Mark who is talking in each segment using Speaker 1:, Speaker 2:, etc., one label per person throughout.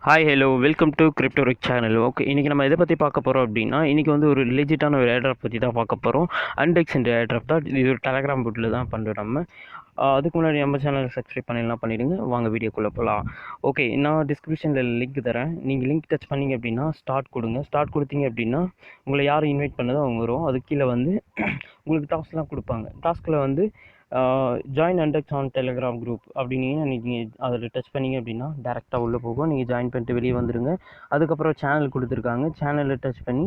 Speaker 1: Hi hello welcome to crypto rick channel. Okay, இன்றைக்கி நம்ம எதை பற்றி பார்க்க போகிறோம் அப்படின்னா, இன்றைக்கி வந்து ஒரு லெஜிட்டான ஒரு ஏர்ட்ராப் பற்றி தான் பார்க்க போகிறோம். அன்டெக்ஸ் என்ற ஏர்ட்ராப் தான். இது ஒரு டெலகிராம் போட்டில் தான் பண்ணுறோம் நம்ம. அதுக்கு முன்னாடி நம்ம சேனலை சப்ஸ்கிரைப் பண்ணிடலாம், பண்ணிவிடுங்க. வாங்க வீடியோக்குள்ளே போகலாம். ஓகே, நான் டிஸ்கிரிப்ஷனில் லிங்க் தரேன். நீங்கள் லிங்க் டச் பண்ணிங்க அப்படின்னா ஸ்டார்ட் கொடுங்க. ஸ்டார்ட் கொடுத்தீங்க அப்படின்னா உங்களை யார் இன்வைட் பண்ணதோ அவங்க வரும். அது கீழே வந்து உங்களுக்கு டாஸ்க்லாம் கொடுப்பாங்க. டாஸ்கில் வந்து ஜாயின் அண்டெக்ஸ் ஆன் டெலிகிராம் குரூப் அப்படின்னீங்கன்னா நீங்கள் அதில் டச் பண்ணிங்க அப்படின்னா டேரெக்டாக உள்ளே போகும். நீங்கள் ஜாயின் பண்ணிட்டு வெளியே வந்துடுங்க. அதுக்கப்புறம் சேனல் கொடுத்துருக்காங்க, சேனலில் டச் பண்ணி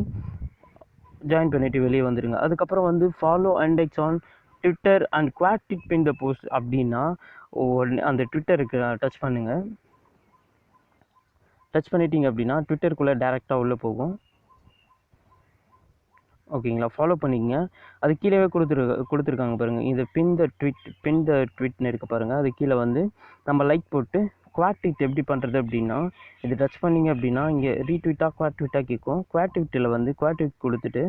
Speaker 1: ஜாயின் பண்ணிவிட்டு வெளியே வந்துடுங்க. அதுக்கப்புறம் வந்து follow Undex on Twitter and quote pin the post அப்படின்னா அந்த ட்விட்டருக்கு டச் பண்ணுங்கள். டச் பண்ணிட்டீங்க அப்படின்னா ட்விட்டருக்குள்ளே டேரெக்டாக உள்ளே போகும். ஓகேங்களா, ஃபாலோ பண்ணிக்கங்க. அது கீழே கொடுத்துருக்காங்க பாருங்கள். இது பின் த ட்விட்னு இருக்க பாருங்கள். அது கீழே வந்து நம்ம லைக் போட்டு குவாட் எப்படி பண்ணுறது அப்படின்னா, இது டச் பண்ணிங்க அப்படின்னா இங்கே ரீட்வீட்டாக குவாட் கேட்கும். குவாட் வந்து குவாட் கொடுத்துட்டு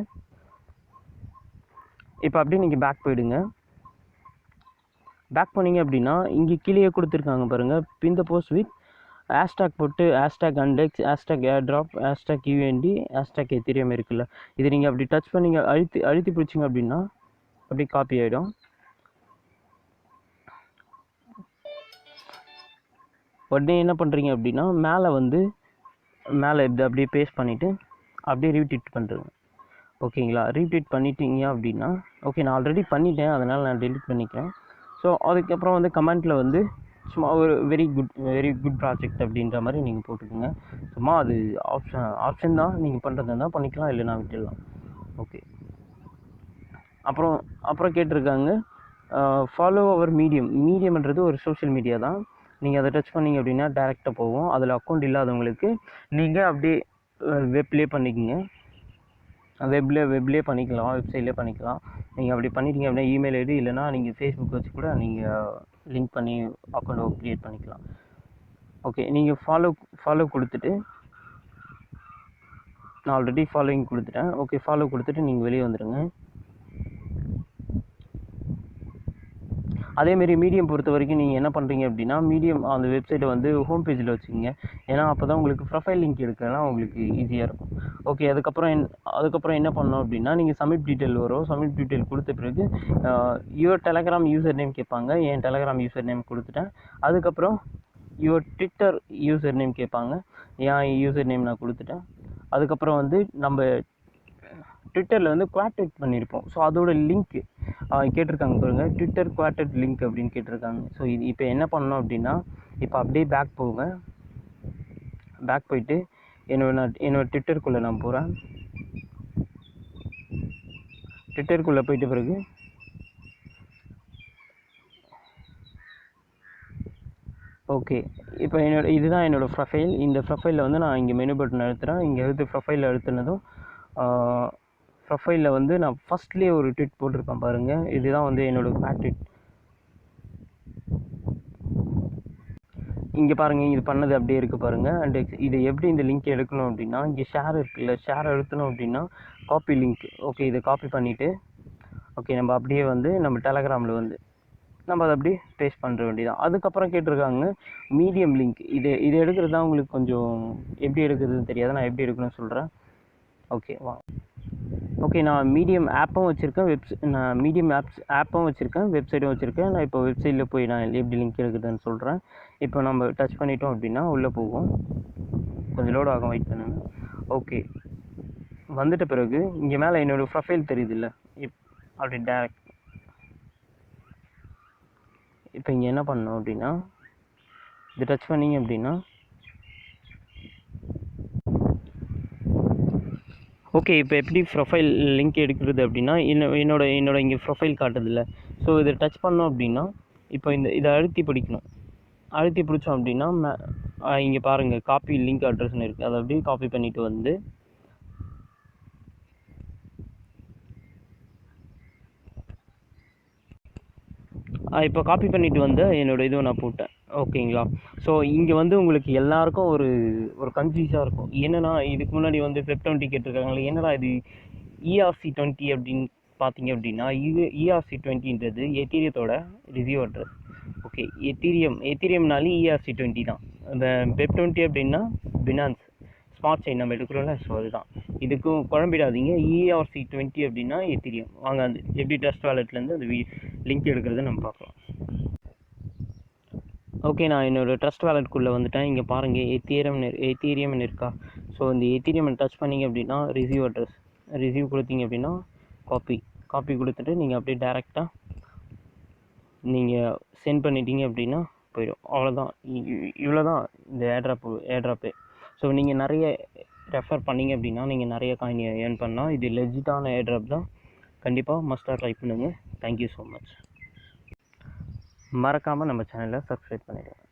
Speaker 1: இப்போ அப்படியே நீங்கள் பேக் போயிடுங்க. பேக் பண்ணிங்க அப்படின்னா இங்கே கீழே கொடுத்துருக்காங்க பாருங்கள், pin the post with hashtag போட்டு hashtag Undex, hashtag airdrop, hashtag UND, hashtag Ethereum இருக்குல்ல, இது நீங்கள் அப்படி டச் பண்ணிங்க அழுத்தி பிடிச்சிங்க அப்படின்னா அப்படியே காப்பி ஆகிடும். உடனே என்ன பண்ணுறீங்க அப்படின்னா மேலே இது அப்படியே பேஸ்ட் பண்ணிவிட்டு அப்படியே ரீட்வீட் பண்ணுறேங்க. ஓகேங்களா, ரீட்வீட் பண்ணிட்டீங்க அப்படின்னா ஓகே, நான் ஆல்ரெடி பண்ணிட்டேன், அதனால் நான் டெலிட் பண்ணிக்கிறேன். ஸோ அதுக்கப்புறம் வந்து கமெண்ட்டில் வந்து சும்மா ஒரு வெரி குட் ப்ராஜெக்ட் அப்படின்ற மாதிரி நீங்கள் போட்டுக்கோங்க. சும்மா அது ஆப்ஷன் தான், நீங்கள் பண்ணுறதா இருந்தால் பண்ணிக்கலாம், இல்லைனா விட்டுடலாம். ஓகே, அப்புறம் கேட்டிருக்காங்க ஃபாலோ அவர் மீடியம்ன்றது ஒரு சோஷியல் மீடியா தான். நீங்கள் அதை டச் பண்ணிங்க அப்படின்னா டேரெக்டாக போகும். அதில் அக்கௌண்ட் இல்லாதவங்களுக்கு நீங்கள் அப்படியே வெப்லேயே பண்ணிக்கோங்க. வெப்லேயே பண்ணிக்கலாம், வெப்சைட்லேயே பண்ணிக்கலாம். நீங்கள் அப்படி பண்ணிட்டீங்க அப்படின்னா இமெயில் ஐடி இல்லைனா நீங்கள் ஃபேஸ்புக் வச்சு கூட நீங்கள் லிங்க் பண்ணி அக்கௌண்ட் க்ரியேட் பண்ணிக்கலாம். ஓகே, நீங்கள் ஃபாலோ கொடுத்துட்டு, நான் ஆல்ரெடி ஃபாலோயிங் கொடுத்துட்டேன். ஓகே, ஃபாலோ கொடுத்துட்டு நீங்கள் வெளியே வந்துடுங்க. அதேமாரி மீடியம் பொறுத்த வரைக்கும் நீங்கள் என்ன பண்ணுறீங்க அப்படின்னா, மீடியம் அந்த வெப்சைட்டை வந்து ஹோம் பேஜில் வச்சுக்கோங்க. ஏன்னா அப்போ தான் உங்களுக்கு ப்ரொஃபைல் லிங்க் எடுக்கலாம் உங்களுக்கு ஈஸியாக இருக்கும். ஓகே, அதுக்கப்புறம் என்ன பண்ணணும் அப்படின்னா, நீங்கள் சப்மிட் டீட்டெயில் வரும். சப்மிட் டீட்டெயில் கொடுத்த பிறகு யுவர் டெலகிராம் யூசர் நேம் கேட்பாங்க. என் டெலகிராம் யூசர் நேம் கொடுத்துட்டேன். அதுக்கப்புறம் யுவர் ட்விட்டர் யூசர் நேம் கேட்பாங்க. என் யூசர் நேம் நான் கொடுத்துட்டேன். அதுக்கப்புறம் வந்து நம்ம ட்விட்டரில் வந்து குவாட் பண்ணியிருப்போம். ஸோ அதோட லிங்க் கேட்டிருக்காங்க பாருங்கள், ட்விட்டர் குவாட் லிங்க் அப்படின்னு கேட்டிருக்காங்க. ஸோ இது இப்போ என்ன பண்ணணும் அப்படின்னா, இப்போ அப்படியே பேக் போயிட்டு என்னோட ட்விட்டருக்குள்ளே நான் போகிறேன். ட்விட்டருக்குள்ளே போயிட்ட பிறகு ஓகே, இப்போ இதுதான் என்னோடய ப்ரொஃபைல். இந்த ப்ரொஃபைலில் வந்து நான் இங்கே மெனு பட்டன் அழுத்துகிறேன். இங்கே ப்ரொஃபைலில் அழுத்துனதும் ப்ரொஃபைலில் வந்து நான் ஃபஸ்ட்லேயே ஒரு ட்வீட் போட்டிருப்பேன் பாருங்கள். இதுதான் வந்து என்னோடய குவாட் ட்வீட். இங்கே பாருங்கள், இது பண்ணது அப்படியே இருக்குது பாருங்கள். அண்ட் இது எப்படி இந்த லிங்க் எடுக்கணும் அப்படின்னா, இங்கே ஷேர் இருக்குல்ல, ஷேர் அழுத்தணும் அப்படின்னா காப்பி லிங்க். ஓகே, இதை காப்பி பண்ணிவிட்டு ஓகே, நம்ம அப்படியே வந்து நம்ம டெலகிராமில் வந்து நம்ம அதை அப்படியே பேஸ்ட் பண்ணுற வேண்டியதான். அதுக்கப்புறம் கேட்டிருக்காங்க மீடியம் லிங்க். இது எடுக்கிறது தான் உங்களுக்கு கொஞ்சம் எப்படி எடுக்கிறதுன்னு தெரியாது. நான் எப்படி எடுக்கணும்னு சொல்கிறேன். ஓகே ஓகே, நான் மீடியம் ஆப்பும் வச்சுருக்கேன், நான் மீடியம் ஆப்பும் வச்சுருக்கேன், வெப்சைட்டும் வச்சுருக்கேன். நான் இப்போ வெப்சைட்டில் போய் நான் எப்படி லிங்க் எடுக்கிறதுன்னு சொல்கிறேன். இப்போ நம்ம டச் பண்ணிட்டோம் அப்படின்னா உள்ளே போகும். கொஞ்சம் லோட் ஆகும், வெயிட் பண்ணுங்கள். ஓகே, வந்துட்ட பிறகு இங்கே மேலே என்னோடய ப்ரொஃபைல் தெரியுது இல்லை, அப்படி டேரக்ட் இப்போ இங்கே என்ன பண்ணணும் அப்படின்னா, இது டச் பண்ணிங்க அப்படின்னா ஓகே, இப்போ எப்படி ப்ரொஃபைல் லிங்க் எடுக்கிறது அப்படின்னா, என்னோட இங்கே ப்ரொஃபைல் காட்டுதில்ல. ஸோ இதை டச் பண்ணோம் அப்படின்னா இப்போ இதை அழுத்தி பிடிச்சோம் அப்படின்னா இங்கே பாருங்கள் காப்பி லிங்க் அட்ரஸ்னு இருக்குது. அதை அப்படியே காப்பி பண்ணிவிட்டு வந்து இப்போ காப்பி பண்ணிவிட்டு வந்து என்னோடய இதுவும் நான் போட்டேன். ஓகேங்களா, ஸோ இங்கே வந்து உங்களுக்கு எல்லாருக்கும் ஒரு கன்ஃபியூஸாக இருக்கும். என்னென்னா இதுக்கு முன்னாடி வந்து Feb20 கேட்டிருக்காங்களே, என்னடா இது ERC20 அப்படின்னு பார்த்தீங்க அப்படின்னா, இது ERC20ன்றது எத்தீரியத்தோட ரிசீவ் அட்ரஸ். ஓகே, எத்தீரியம்னாலே ERC20 தான். இந்த Feb20 அப்படின்னா பினான்ஸ் ஸ்மார்ட் செயின் நம்ம எடுக்கிறோம்ல, ஸோ அதுதான். இதுக்கும் குழம்பிடாதீங்க. ERC20 அப்படின்னா எத்தீரியம். வாங்க அது எப்படி ட்ரஸ்ட் வாலெட்லேருந்து அந்த லிங்க் எடுக்கிறத நம்ம பார்க்கலாம். ஓகே, நான் என்னோடய ட்ரஸ்ட் வாலெட்குள்ளே வந்துட்டேன். இங்கே பாருங்கள், எத்தீரியம்னு இருக்கா. ஸோ இந்த எத்தீரியம் டச் பண்ணிங்க அப்படின்னா ரிசீவ் அட்ரஸ் ரிசீவ் கொடுத்தீங்க அப்படின்னா காப்பி கொடுத்துட்டு நீங்கள் அப்படியே டேரெக்டாக நீங்கள் சென்ட் பண்ணிட்டீங்க அப்படின்னா போயிடும். அவ்வளோதான். இவ்வளோ தான் இந்த ஏர்ட்ராப்பு. ஸோ நீங்கள் நிறைய ரெஃபர் பண்ணிங்க அப்படின்னா நீங்கள் நிறைய காயின் ஏர்ன் பண்ணலாம். இது லெஜிட்டான ஏர்ட்ராப் தான். கண்டிப்பாக மஸ்ட்டாக ட்ரை பண்ணுங்கள். Thank you so much. மறக்காமல் நம்ம சேனலை சப்ஸ்கிரைப் பண்ணிடுங்க.